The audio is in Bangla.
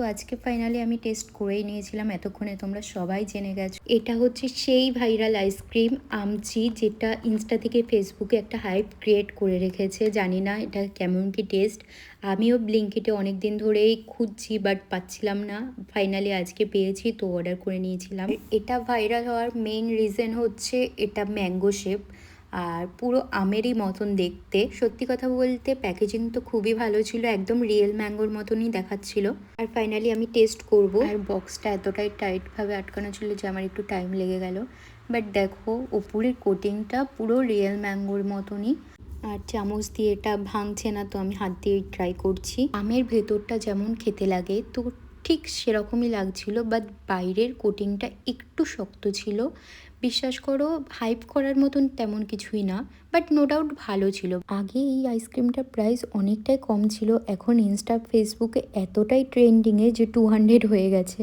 তো আজকে ফাইনালি আমি টেস্ট করেই নিয়েছিলাম, এতক্ষণে তোমরা সবাই জেনে গেছো। এটা হচ্ছে সেই ভাইরাল আইসক্রিম আমচি, যেটা ইনস্টা থেকে ফেসবুকে একটা হাইপ ক্রিয়েট করে রেখেছে। জানি না এটা কেমন কি টেস্ট। আমিও ব্লিঙ্কিটে অনেক দিন ধরেই খুঁজছি বাট পাচ্ছিলাম না, ফাইনালি আজকে পেয়েছি তো অর্ডার করে নিয়েছিলাম। এটা ভাইরাল হওয়ার মেইন রিজন হচ্ছে এটা ম্যাঙ্গো শেপ আর পুরো আমেরই মতন দেখতে। সত্যি কথা বলতে প্যাকেজিং তো খুবই ভালো ছিল, একদম রিয়েল ম্যাঙ্গোর মতনই দেখাচ্ছিল। আর ফাইনালি আমি টেস্ট করব, আর বক্সটা এতটাই টাইটভাবে আটকানো ছিল যে আমার একটু টাইম লেগে গেল। বাট দেখো ওপরের কোটিংটা পুরো রিয়েল ম্যাঙ্গোর মতনই। আর চামচ দিয়ে এটা ভাঙছে না, তো আমি হাত দিয়ে ট্রাই করছি। আমের ভেতরটা যেমন খেতে লাগে তো ঠিক সেরকমই লাগছিল, বাট বাইরের কোটিংটা একটু শক্ত ছিল। বিশ্বাস করো হাইপ করার মতন তেমন কিছুই না, বাট নো ডাউট ভালো ছিল। আগে এই আইসক্রিমটার প্রাইস অনেকটাই কম ছিল, এখন ইনস্টা ফেসবুকে এতটাই ট্রেন্ডিংয়ে যে 200 হয়ে গেছে।